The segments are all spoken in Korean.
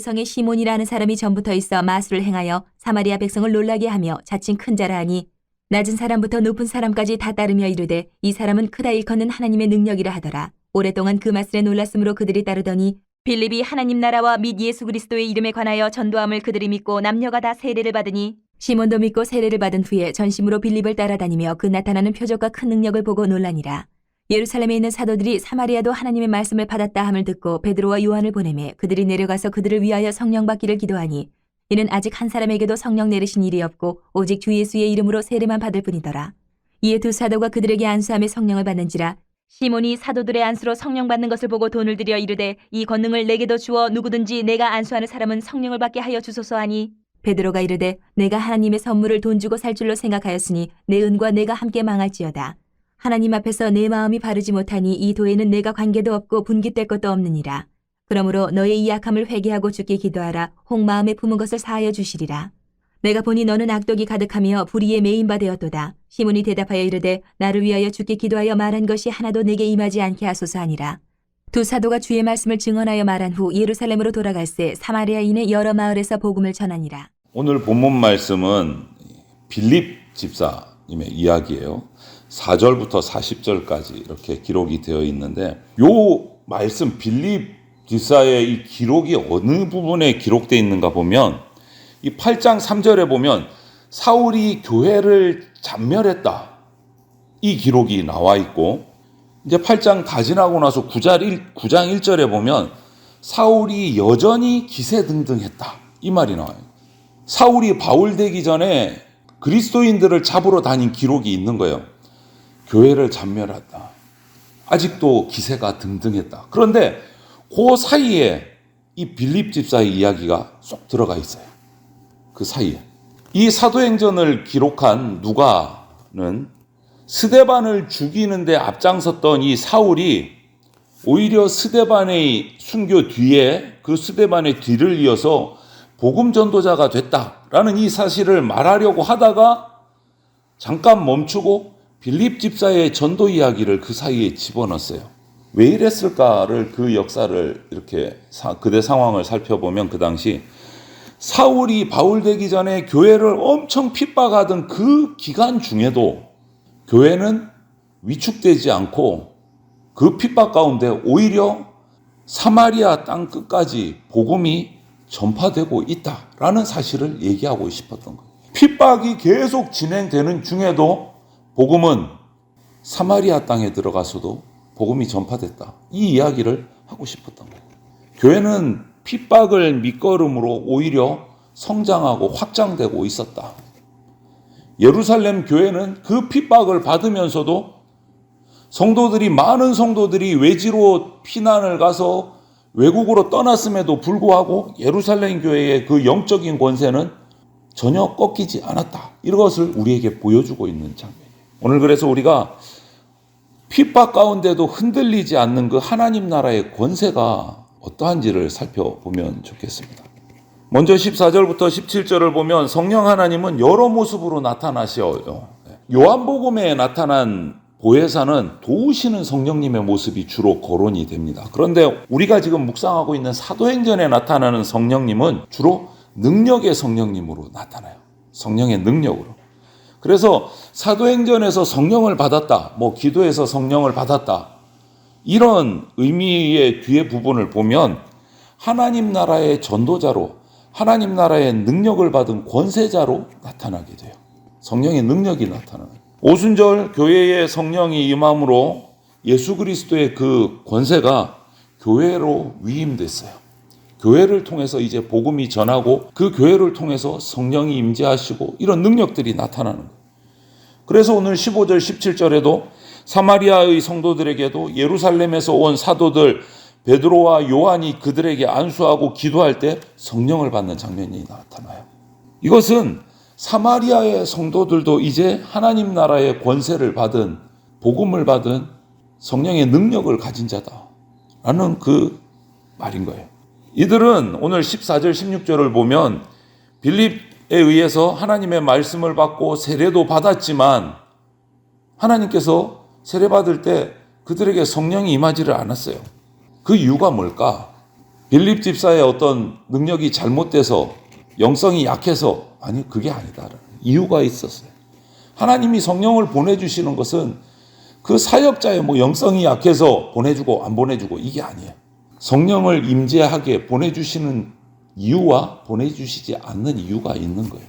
성에 시몬이라는 사람이 전부터 있어 마술을 행하여 사마리아 백성을 놀라게 하며 자칭 큰 자라 하니 낮은 사람부터 높은 사람까지 다 따르며 이르되 이 사람은 크다 일컫는 하나님의 능력이라 하더라. 오랫동안 그 말씀에 놀랐으므로 그들이 따르더니 빌립이 하나님 나라와 및 예수 그리스도의 이름에 관하여 전도함을 그들이 믿고 남녀가 다 세례를 받으니 시몬도 믿고 세례를 받은 후에 전심으로 빌립을 따라다니며 그 나타나는 표적과 큰 능력을 보고 놀라니라. 예루살렘에 있는 사도들이 사마리아도 하나님의 말씀을 받았다 함을 듣고 베드로와 요한을 보내매 그들이 내려가서 그들을 위하여 성령 받기를 기도하니 이는 아직 한 사람에게도 성령 내리신 일이 없고 오직 주 예수의 이름으로 세례만 받을 뿐이더라. 이에 두 사도가 그들에게 안수하며 성령을 받는지라. 시몬이 사도들의 안수로 성령 받는 것을 보고 돈을 들여 이르되 이 권능을 내게도 주어 누구든지 내가 안수하는 사람은 성령을 받게 하여 주소서 하니 베드로가 이르되 내가 하나님의 선물을 돈 주고 살 줄로 생각하였으니 내 은과 내가 함께 망할지어다. 하나님 앞에서 내 마음이 바르지 못하니 이 도에는 내가 관계도 없고 분깃될 것도 없느니라. 그러므로 너의 이 약함을 회개하고 주께 기도하라. 혹 마음에 품은 것을 사하여 주시리라. 내가 보니 너는 악독이 가득하며 불의에 매인 바 되었도다. 시몬이 대답하여 이르되 나를 위하여 주께 기도하여 말한 것이 하나도 내게 임하지 않게 하소서 하니라. 두 사도가 주의 말씀을 증언하여 말한 후 예루살렘으로 돌아갈새 사마리아인의 여러 마을에서 복음을 전하니라. 오늘 본문 말씀은 빌립 집사님의 이야기예요. 4절부터 40절까지 이렇게 기록이 되어 있는데 요 말씀 빌립 집사의 이 기록이 어느 부분에 기록되어 있는가 보면 이 8장 3절에 보면 사울이 교회를 잔멸했다. 이 기록이 나와 있고 이제 8장 다 지나고 나서 9장 1절에 보면 사울이 여전히 기세등등했다. 이 말이 나와요. 사울이 바울 되기 전에 그리스도인들을 잡으러 다닌 기록이 있는 거예요. 교회를 잔멸했다. 아직도 기세가 등등했다. 그런데 그 사이에 이 빌립 집사의 이야기가 쏙 들어가 있어요. 그 사이에. 이 사도행전을 기록한 누가는 스데반을 죽이는데 앞장섰던 이 사울이 오히려 스데반의 순교 뒤에 그 스데반의 뒤를 이어서 복음 전도자가 됐다라는 이 사실을 말하려고 하다가 잠깐 멈추고 빌립 집사의 전도 이야기를 그 사이에 집어넣었어요. 왜 이랬을까를 그 역사를 이렇게 그대 상황을 살펴보면 그 당시 사울이 바울 되기 전에 교회를 엄청 핍박하던 그 기간 중에도 교회는 위축되지 않고 그 핍박 가운데 오히려 사마리아 땅 끝까지 복음이 전파되고 있다라는 사실을 얘기하고 싶었던 거예요. 핍박이 계속 진행되는 중에도 복음은 사마리아 땅에 들어가서도 복음이 전파됐다. 이 이야기를 하고 싶었던 거예요. 교회는 핍박을 밑거름으로 오히려 성장하고 확장되고 있었다. 예루살렘 교회는 그 핍박을 받으면서도 많은 성도들이 외지로 피난을 가서 외국으로 떠났음에도 불구하고 예루살렘 교회의 그 영적인 권세는 전혀 꺾이지 않았다. 이것을 우리에게 보여주고 있는 장면이에요. 오늘 그래서 우리가 핍박 가운데도 흔들리지 않는 그 하나님 나라의 권세가 어떠한지를 살펴보면 좋겠습니다. 먼저 14절부터 17절을 보면 성령 하나님은 여러 모습으로 나타나셔요. 요한복음에 나타난 보혜사는 도우시는 성령님의 모습이 주로 거론이 됩니다. 그런데 우리가 지금 묵상하고 있는 사도행전에 나타나는 성령님은 주로 능력의 성령님으로 나타나요. 성령의 능력으로. 그래서 사도행전에서 성령을 받았다, 기도에서 성령을 받았다, 이런 의미의 뒤에 부분을 보면 하나님 나라의 전도자로, 하나님 나라의 능력을 받은 권세자로 나타나게 돼요. 성령의 능력이 나타나요. 오순절 교회의 성령이 임함으로 예수 그리스도의 그 권세가 교회로 위임됐어요. 교회를 통해서 이제 복음이 전하고 그 교회를 통해서 성령이 임재하시고 이런 능력들이 나타나는 거예요. 그래서 오늘 15절 17절에도 사마리아의 성도들에게도 예루살렘에서 온 사도들 베드로와 요한이 그들에게 안수하고 기도할 때 성령을 받는 장면이 나타나요. 이것은 사마리아의 성도들도 이제 하나님 나라의 권세를 받은, 복음을 받은 성령의 능력을 가진 자다라는 그 말인 거예요. 이들은 오늘 14절 16절을 보면 빌립에 의해서 하나님의 말씀을 받고 세례도 받았지만 하나님께서 세례 받을 때 그들에게 성령이 임하지를 않았어요. 그 이유가 뭘까? 빌립 집사의 어떤 능력이 잘못돼서 영성이 약해서 아니 그게 아니다. 이유가 있었어요. 하나님이 성령을 보내주시는 것은 그 사역자의 뭐 영성이 약해서 보내주고 안 보내주고 이게 아니에요. 성령을 임재하게 보내주시는 이유와 보내주시지 않는 이유가 있는 거예요.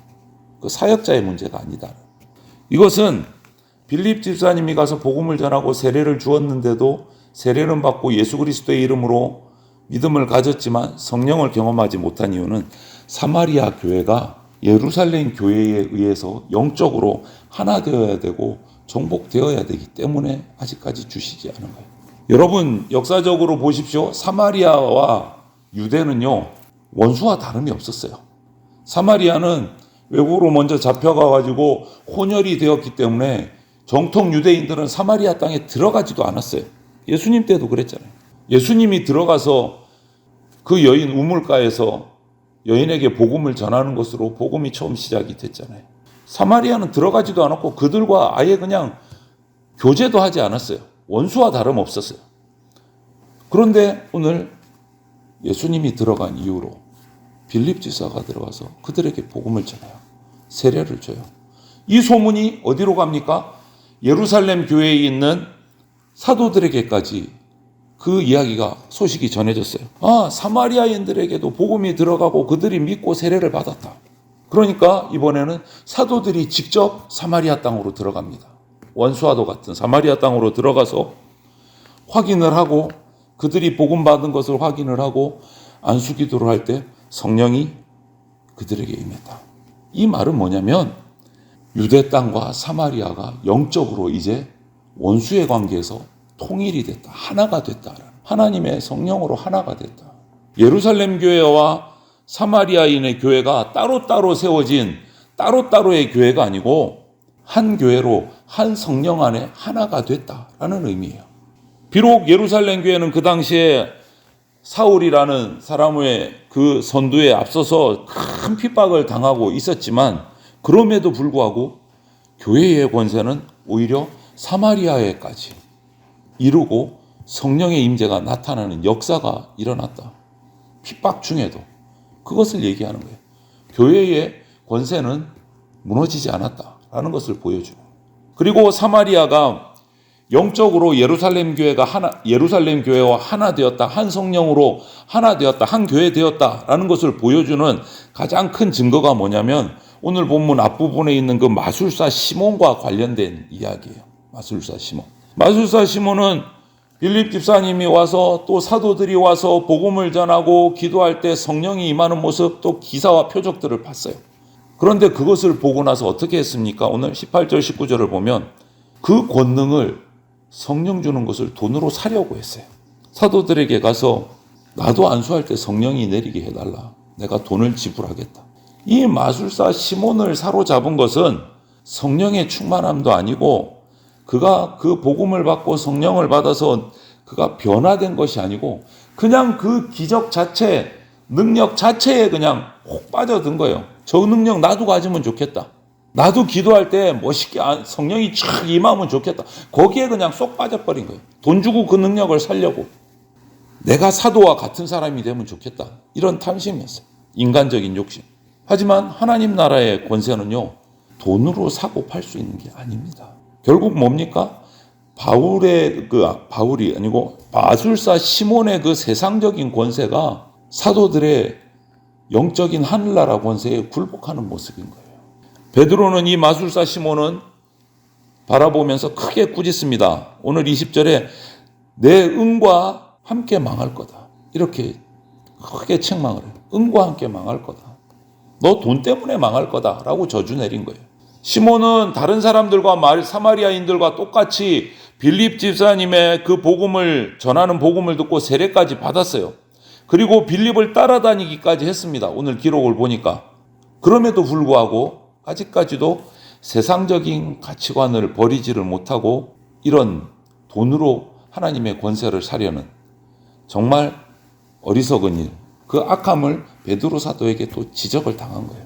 그 사역자의 문제가 아니다. 이것은 빌립 집사님이 가서 복음을 전하고 세례를 주었는데도 세례는 받고 예수 그리스도의 이름으로 믿음을 가졌지만 성령을 경험하지 못한 이유는 사마리아 교회가 예루살렘 교회에 의해서 영적으로 하나 되어야 되고 정복되어야 되기 때문에 아직까지 주시지 않은 거예요. 여러분 역사적으로 보십시오. 사마리아와 유대는요 원수와 다름이 없었어요. 사마리아는 외국으로 먼저 잡혀가가지고 혼혈이 되었기 때문에 정통 유대인들은 사마리아 땅에 들어가지도 않았어요. 예수님 때도 그랬잖아요. 예수님이 들어가서 그 여인 우물가에서 여인에게 복음을 전하는 것으로 복음이 처음 시작이 됐잖아요. 사마리아는 들어가지도 않았고 그들과 아예 그냥 교제도 하지 않았어요. 원수와 다름없었어요. 그런데 오늘 예수님이 들어간 이후로 빌립 지사가 들어가서 그들에게 복음을 전해요. 세례를 줘요. 이 소문이 어디로 갑니까? 예루살렘 교회에 있는 사도들에게까지 그 이야기가 소식이 전해졌어요. 아, 사마리아인들에게도 복음이 들어가고 그들이 믿고 세례를 받았다. 그러니까 이번에는 사도들이 직접 사마리아 땅으로 들어갑니다. 원수와도 같은 사마리아 땅으로 들어가서 확인을 하고 그들이 복음 받은 것을 확인을 하고 안수기도를 할 때 성령이 그들에게 임했다. 이 말은 뭐냐면 유대 땅과 사마리아가 영적으로 이제 원수의 관계에서 통일이 됐다. 하나가 됐다. 하나님의 성령으로 하나가 됐다. 예루살렘 교회와 사마리아인의 교회가 따로따로 세워진 따로따로의 교회가 아니고 한 교회로 한 성령 안에 하나가 됐다라는 의미예요. 비록 예루살렘 교회는 그 당시에 사울이라는 사람의 그 선두에 앞서서 큰 핍박을 당하고 있었지만 그럼에도 불구하고 교회의 권세는 오히려 사마리아에까지 이루고 성령의 임재가 나타나는 역사가 일어났다. 핍박 중에도 그것을 얘기하는 거예요. 교회의 권세는 무너지지 않았다라는 것을 보여주는 거예요. 그리고 사마리아가 영적으로 예루살렘 교회와 하나 되었다. 한 성령으로 하나 되었다. 한 교회 되었다라는 것을 보여주는 가장 큰 증거가 뭐냐면 오늘 본문 앞부분에 있는 그 마술사 시몬과 관련된 이야기예요. 마술사 시몬. 마술사 시몬은 빌립 집사님이 와서 또 사도들이 와서 복음을 전하고 기도할 때 성령이 임하는 모습 또 기사와 표적들을 봤어요. 그런데 그것을 보고 나서 어떻게 했습니까? 오늘 18절 19절을 보면 그 권능을 성령 주는 것을 돈으로 사려고 했어요. 사도들에게 가서 나도 안수할 때 성령이 내리게 해달라. 내가 돈을 지불하겠다. 이 마술사 시몬을 사로잡은 것은 성령의 충만함도 아니고 그가 그 복음을 받고 성령을 받아서 그가 변화된 것이 아니고 그냥 그 기적 자체, 능력 자체에 그냥 혹 빠져든 거예요. 저 능력 나도 가지면 좋겠다. 나도 기도할 때 멋있게 성령이 촥 임하면 좋겠다. 거기에 그냥 쏙 빠져버린 거예요. 돈 주고 그 능력을 살려고. 내가 사도와 같은 사람이 되면 좋겠다. 이런 탐심이었어요. 인간적인 욕심. 하지만 하나님 나라의 권세는요. 돈으로 사고 팔 수 있는 게 아닙니다. 결국 뭡니까? 바울이 아니고 마술사 시몬의 그 세상적인 권세가 사도들의 영적인 하늘나라 권세에 굴복하는 모습인 거예요. 베드로는 이 마술사 시몬은 바라보면서 크게 꾸짖습니다. 오늘 20절에 내 은과 함께 망할 거다. 이렇게 크게 책망을 해요. 은과 함께 망할 거다. 너 돈 때문에 망할 거다. 라고 저주 내린 거예요. 시몬은 다른 사람들과 사마리아인들과 똑같이 빌립 집사님의 그 복음을 전하는 복음을 듣고 세례까지 받았어요. 그리고 빌립을 따라다니기까지 했습니다. 오늘 기록을 보니까. 그럼에도 불구하고 아직까지도 세상적인 가치관을 버리지를 못하고 이런 돈으로 하나님의 권세를 사려는 정말 어리석은 일, 그 악함을 베드로 사도에게 또 지적을 당한 거예요.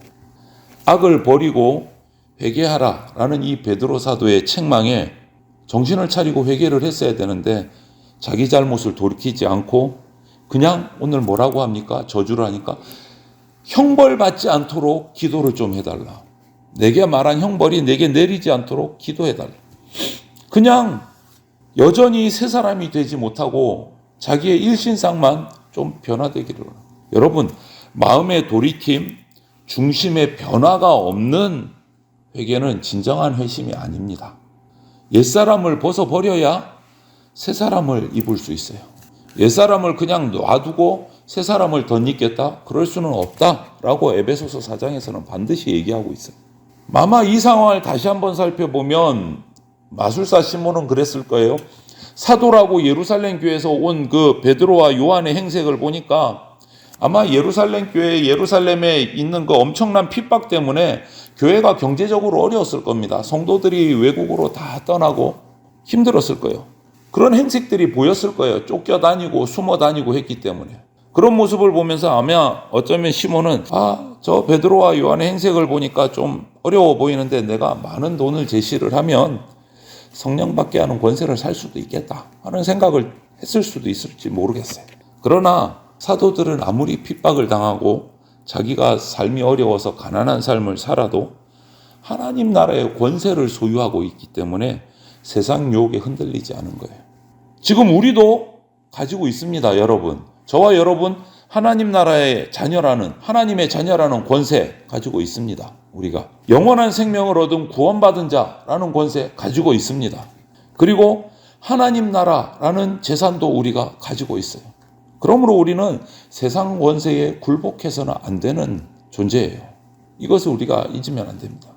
악을 버리고 회개하라라는 이 베드로 사도의 책망에 정신을 차리고 회개를 했어야 되는데 자기 잘못을 돌이키지 않고 그냥 오늘 뭐라고 합니까? 저주를 하니까 형벌받지 않도록 기도를 좀 해달라. 내게 말한 형벌이 내게 내리지 않도록 기도해달라. 그냥 여전히 새 사람이 되지 못하고 자기의 일신상만 좀 변화되기를. 여러분, 마음의 돌이킴, 중심의 변화가 없는 회개는 진정한 회심이 아닙니다. 옛사람을 벗어버려야 새 사람을 입을 수 있어요. 옛사람을 그냥 놔두고 새 사람을 덧입겠다? 그럴 수는 없다라고 에베소서 4장에서는 반드시 얘기하고 있어요. 아마 이 상황을 다시 한번 살펴보면 마술사 시몬은 그랬을 거예요. 사도라고 예루살렘 교회에서 온 그 베드로와 요한의 행색을 보니까 아마 예루살렘 교회, 예루살렘에 있는 그 엄청난 핍박 때문에 교회가 경제적으로 어려웠을 겁니다. 성도들이 외국으로 다 떠나고 힘들었을 거예요. 그런 행색들이 보였을 거예요. 쫓겨다니고 숨어다니고 했기 때문에. 그런 모습을 보면서 아마 어쩌면 시몬은 저 베드로와 요한의 행색을 보니까 좀 어려워 보이는데 내가 많은 돈을 제시를 하면 성령 받게 하는 권세를 살 수도 있겠다 하는 생각을 했을 수도 있을지 모르겠어요. 그러나 사도들은 아무리 핍박을 당하고 자기가 삶이 어려워서 가난한 삶을 살아도 하나님 나라의 권세를 소유하고 있기 때문에 세상 유혹에 흔들리지 않은 거예요. 지금 우리도 가지고 있습니다, 여러분. 저와 여러분 하나님 나라의 자녀라는, 하나님의 자녀라는 권세 가지고 있습니다. 우리가 영원한 생명을 얻은 구원받은 자라는 권세 가지고 있습니다. 그리고 하나님 나라라는 재산도 우리가 가지고 있어요. 그러므로 우리는 세상 권세에 굴복해서는 안 되는 존재예요. 이것을 우리가 잊으면 안 됩니다.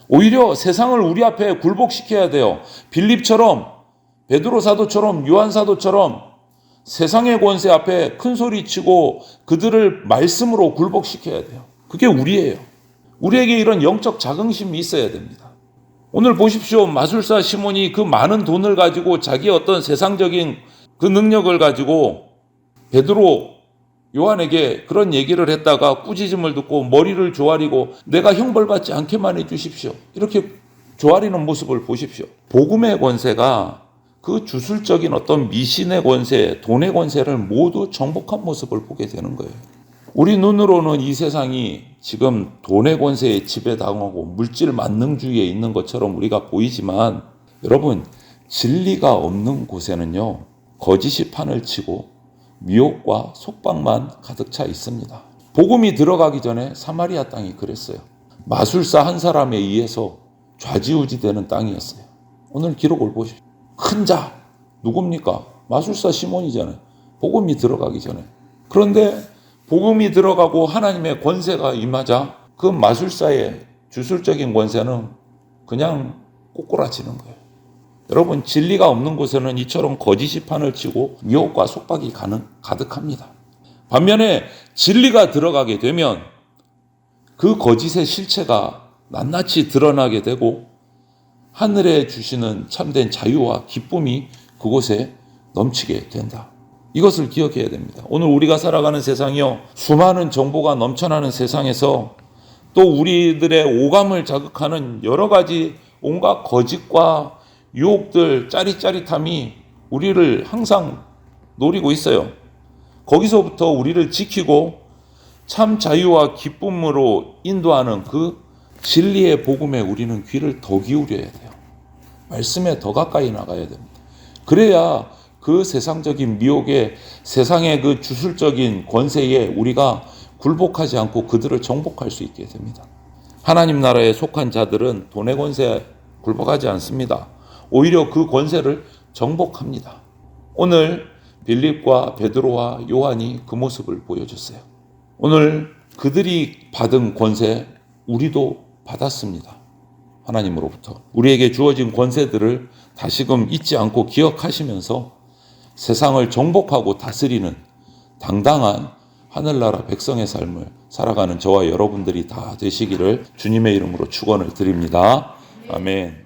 오히려 세상을 우리 앞에 굴복시켜야 돼요. 빌립처럼, 베드로 사도처럼, 요한 사도처럼 세상의 권세 앞에 큰 소리치고 그들을 말씀으로 굴복시켜야 돼요. 그게 우리예요. 우리에게 이런 영적 자긍심이 있어야 됩니다. 오늘 보십시오. 마술사 시몬이 그 많은 돈을 가지고 자기의 어떤 세상적인 그 능력을 가지고 베드로, 요한에게 그런 얘기를 했다가 꾸짖음을 듣고 머리를 조아리고 내가 형벌받지 않게만 해주십시오. 이렇게 조아리는 모습을 보십시오. 복음의 권세가 그 주술적인 어떤 미신의 권세, 돈의 권세를 모두 정복한 모습을 보게 되는 거예요. 우리 눈으로는 이 세상이 지금 돈의 권세에 지배당하고 물질 만능주의에 있는 것처럼 우리가 보이지만 여러분, 진리가 없는 곳에는요, 거짓이 판을 치고 미혹과 속박만 가득 차 있습니다. 복음이 들어가기 전에 사마리아 땅이 그랬어요. 마술사 한 사람에 의해서 좌지우지되는 땅이었어요. 오늘 기록을 보십시오. 큰 자, 누굽니까? 마술사 시몬이잖아요. 복음이 들어가기 전에. 그런데 복음이 들어가고 하나님의 권세가 임하자 그 마술사의 주술적인 권세는 그냥 꼬꾸라지는 거예요. 여러분, 진리가 없는 곳에는 이처럼 거짓이 판을 치고 미혹과 속박이 가득합니다. 반면에 진리가 들어가게 되면 그 거짓의 실체가 낱낱이 드러나게 되고 하늘에 주시는 참된 자유와 기쁨이 그곳에 넘치게 된다. 이것을 기억해야 됩니다. 오늘 우리가 살아가는 세상이요, 수많은 정보가 넘쳐나는 세상에서 또 우리들의 오감을 자극하는 여러 가지 온갖 거짓과 유혹들, 짜릿짜릿함이 우리를 항상 노리고 있어요. 거기서부터 우리를 지키고 참 자유와 기쁨으로 인도하는 그 진리의 복음에 우리는 귀를 더 기울여야 돼요. 말씀에 더 가까이 나가야 됩니다. 그래야 그 세상적인 미혹에, 세상의 그 주술적인 권세에 우리가 굴복하지 않고 그들을 정복할 수 있게 됩니다. 하나님 나라에 속한 자들은 돈의 권세에 굴복하지 않습니다. 오히려 그 권세를 정복합니다. 오늘 빌립과 베드로와 요한이 그 모습을 보여줬어요. 오늘 그들이 받은 권세 우리도 받았습니다. 하나님으로부터 우리에게 주어진 권세들을 다시금 잊지 않고 기억하시면서 세상을 정복하고 다스리는 당당한 하늘나라 백성의 삶을 살아가는 저와 여러분들이 다 되시기를 주님의 이름으로 축원을 드립니다. 아멘.